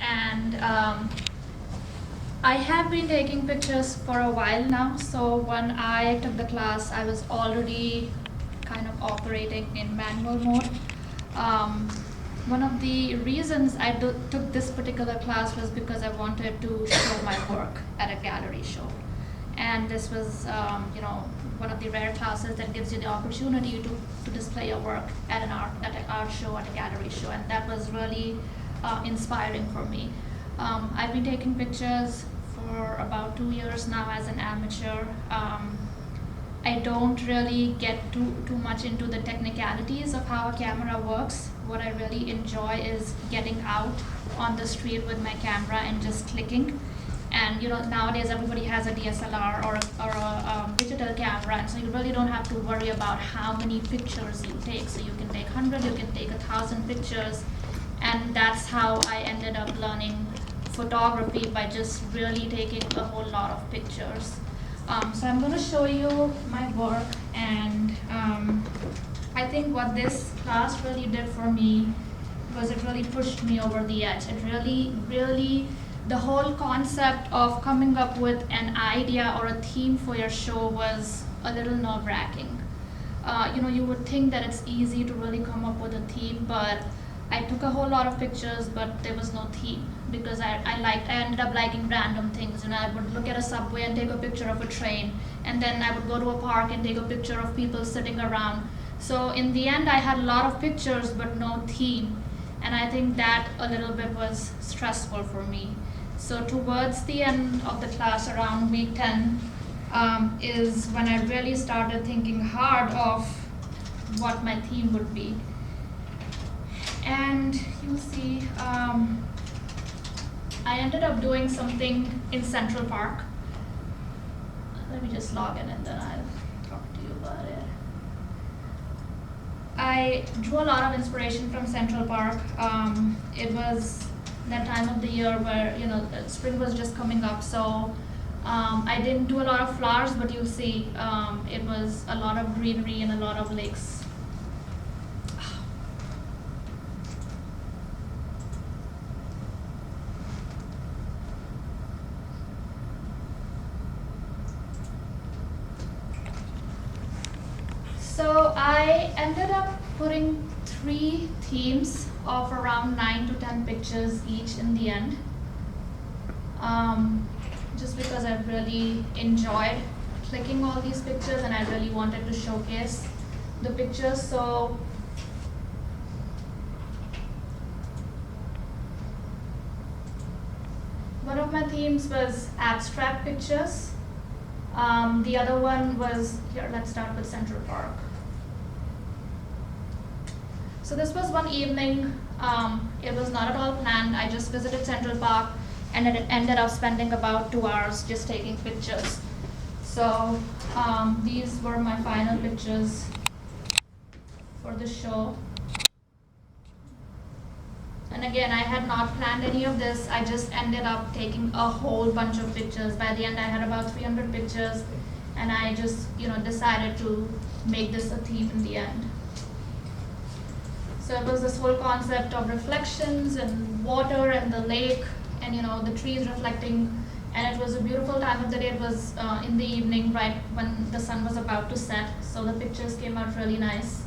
and I have been taking pictures for a while now. So when I took the class, I was already kind of operating in manual mode. Um, One of the reasons I took this particular class was because I wanted to show my work at a gallery show. And this was, one of the rare classes that gives you the opportunity to display your work at an art show, at a gallery show, and that was really inspiring for me. I've been taking pictures for about 2 years now as an amateur. I don't really get too much into the technicalities of how a camera works. What I really enjoy is getting out on the street with my camera and just clicking. And nowadays everybody has a DSLR or a digital camera, and so you really don't have to worry about how many pictures you take. So you can take 100, you can take 1,000 pictures, and that's how I ended up learning photography, by just really taking a whole lot of pictures. So I'm going to show you my work, and I think what this class really did for me was it really pushed me over the edge. It really, the whole concept of coming up with an idea or a theme for your show was a little nerve-wracking. You would think that it's easy to really come up with a theme, but I took a whole lot of pictures, but there was no theme, because I ended up liking random things. I would look at a subway and take a picture of a train, and then I would go to a park and take a picture of people sitting around. So in the end, I had a lot of pictures, but no theme, and I think that a little bit was stressful for me. So towards the end of the class, around week 10, is when I really started thinking hard of what my theme would be. And you'll see, I ended up doing something in Central Park. Let me just log in and then I'll talk to you about it. I drew a lot of inspiration from Central Park. It was that time of the year where spring was just coming up, so I didn't do a lot of flowers, but you'll see it was a lot of greenery and a lot of lakes. So I ended up putting 3 themes of around 9 to 10 pictures each in the end, just because I really enjoyed clicking all these pictures and I really wanted to showcase the pictures. So one of my themes was abstract pictures. The other one was, here, let's start with Central Park. So this was one evening. It was not at all planned. I just visited Central Park, and it ended up spending about 2 hours just taking pictures. So these were my final pictures for the show. And again, I had not planned any of this. I just ended up taking a whole bunch of pictures. By the end, I had about 300 pictures, and I just decided to make this a theme in the end. So it was this whole concept of reflections and water and the lake and the trees reflecting, and it was a beautiful time of the day. It was in the evening, right when the sun was about to set, so the pictures came out really nice.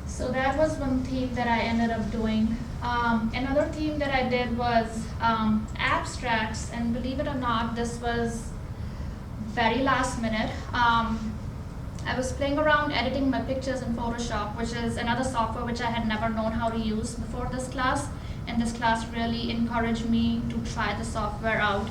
So that was one theme that I ended up doing. Another theme that I did was abstracts, and believe it or not, this was very last minute. I was playing around editing my pictures in Photoshop, which is another software which I had never known how to use before this class, and this class really encouraged me to try the software out.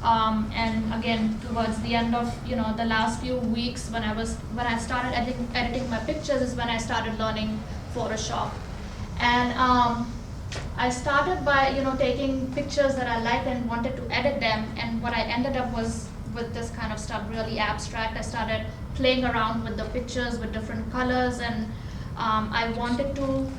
And again, towards the end of the last few weeks, when I started editing my pictures, is when I started learning Photoshop. And I started by taking pictures that I liked and wanted to edit them, and what I ended up was with this kind of stuff, really abstract. I started playing around with the pictures with different colors, and I wanted to,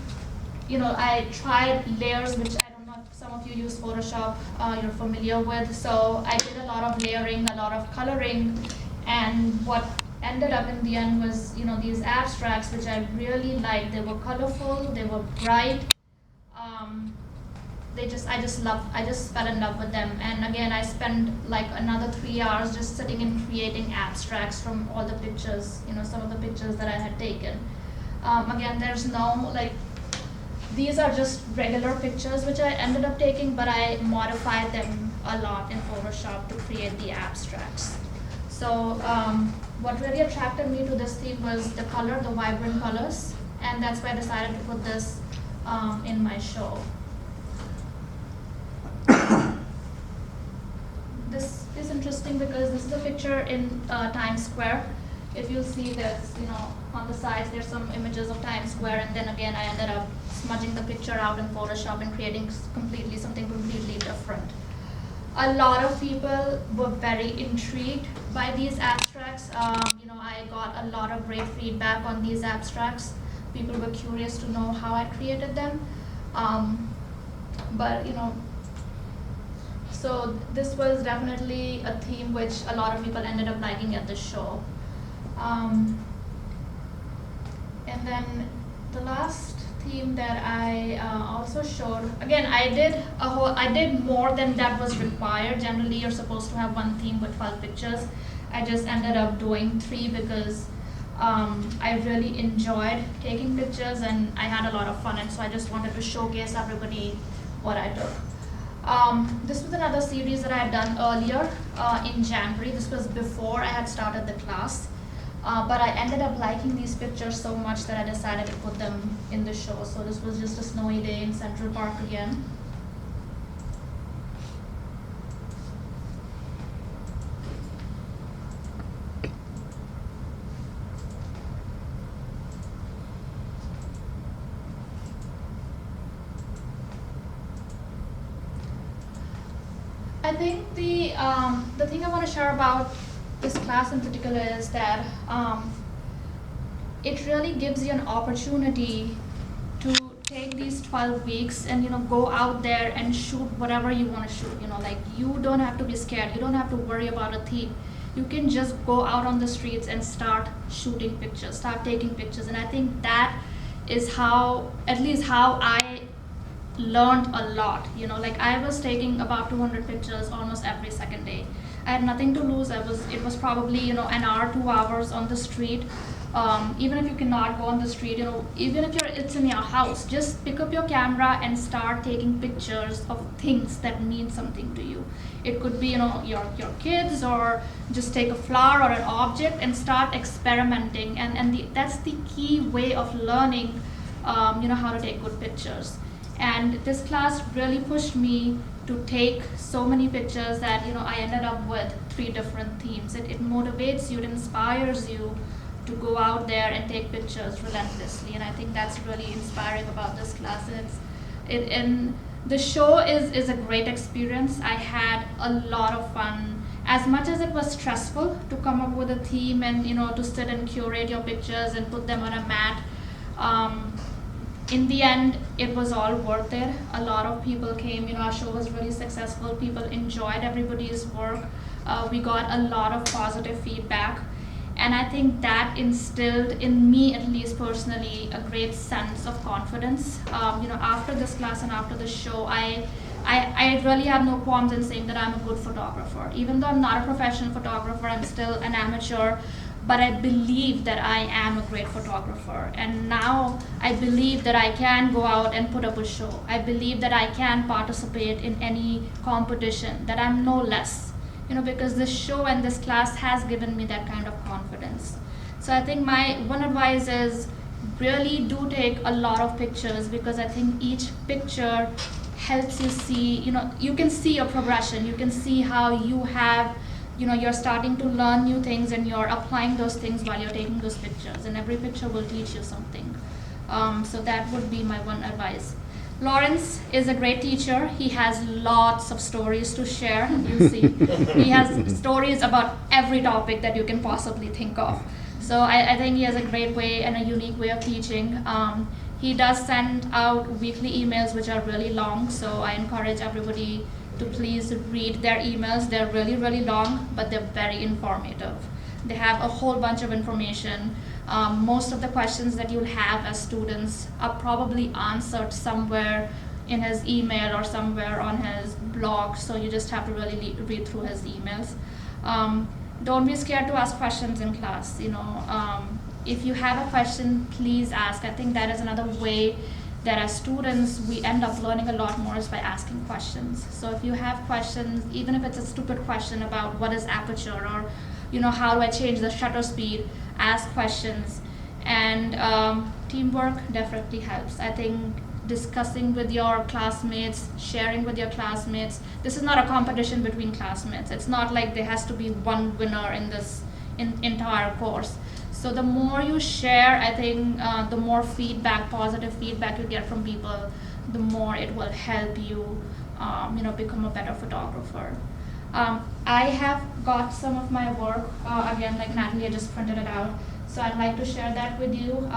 I tried layers, which I don't know if some of you use Photoshop, you're familiar with. So I did a lot lot of layering, a lot of coloring, and what ended up in the end was, these abstracts, which I really liked. They were colorful, they were bright. Um, I just fell in love with them. And again, I spent like another 3 hours just sitting and creating abstracts from all the pictures, some of the pictures that I had taken. Again, there's no like, these are just regular pictures which I ended up taking, but I modified them a lot in Photoshop to create the abstracts. So what really attracted me to this theme was the color, the vibrant colors, and that's why I decided to put this in my show. This is interesting because this is a picture in Times Square. If you see this, on the sides there's some images of Times Square, and then again I ended up smudging the picture out in Photoshop and creating something completely different. A lot of people were very intrigued by these abstracts. I got a lot of great feedback on these abstracts. People were curious to know how I created them. So this was definitely a theme which a lot of people ended up liking at the show. And then the last theme that I also showed, again, I did more than that was required. Generally, you're supposed to have one theme with 12 pictures. I just ended up doing 3 because I really enjoyed taking pictures and I had a lot of fun, and so I just wanted to showcase everybody what I took. This was another series that I had done earlier in January. This was before I had started the class. But I ended up liking these pictures so much that I decided to put them in the show. So this was just a snowy day in Central Park again. I think the thing I want to share about this class in particular is that it really gives you an opportunity to take these 12 weeks and go out there and shoot whatever you want to shoot. Like, you don't have to be scared, you don't have to worry about a theme. You can just go out on the streets and start shooting pictures, start taking pictures. And I think that is how, at least how I learned a lot. Like, I was taking about 200 pictures almost every second day. I had nothing to lose. It was probably an hour, 2 hours on the street. Even if you cannot go on the street, even if it's in your house, just pick up your camera and start taking pictures of things that mean something to you. It could be your kids, or just take a flower or an object and start experimenting. And that's the key way of learning how to take good pictures. And this class really pushed me to take so many pictures that I ended up with 3 different themes. It motivates you, it inspires you to go out there and take pictures relentlessly, and I think that's really inspiring about this class. And the show is a great experience. I had a lot of fun. As much as it was stressful to come up with a theme and to sit and curate your pictures and put them on a mat, in the end, it was all worth it. A lot of people came. Our show was really successful. People enjoyed everybody's work. We got a lot of positive feedback. And I think that instilled in me, at least personally, a great sense of confidence. After this class and after the show, I really have no qualms in saying that I'm a good photographer. Even though I'm not a professional photographer, I'm still an amateur. But I believe that I am a great photographer. And now I believe that I can go out and put up a show. I believe that I can participate in any competition, that I'm no less. Because this show and this class has given me that kind of confidence. So I think my one advice is, really do take a lot of pictures, because I think each picture helps you see, you can see your progression. You can see how you have, you're starting to learn new things and you're applying those things while you're taking those pictures, and every picture will teach you something. So that would be my one advice. Lawrence is a great teacher. He has lots of stories to share. You see, he has stories about every topic that you can possibly think of. So I think he has a great way and a unique way of teaching. He does send out weekly emails which are really long, so I encourage everybody to please read their emails. They're really, really long, but they're very informative. They have a whole bunch of information. Most of the questions that you'll have as students are probably answered somewhere in his email or somewhere on his blog, so you just have to really read through his emails. Don't be scared to ask questions in class. If you have a question, please ask. I think that is another way that as students we end up learning a lot more is by asking questions. So if you have questions, even if it's a stupid question about what is aperture, or how do I change the shutter speed, ask questions. And teamwork definitely helps. I think discussing with your classmates, sharing with your classmates. This is not a competition between classmates. It's not like there has to be one winner in this entire course. So the more you share, I think the more positive feedback you get from people, the more it will help you, become a better photographer. I have got some of my work, again, like Natalie, I just printed it out. So I'd like to share that with you.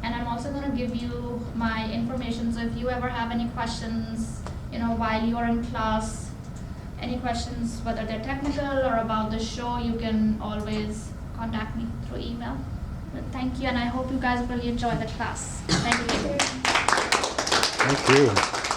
And I'm also going to give you my information. So if you ever have any questions, while you're in class, any questions, whether they're technical or about the show, you can always contact me through email. But thank you, and I hope you guys really enjoy the class. Thank you. Thank you.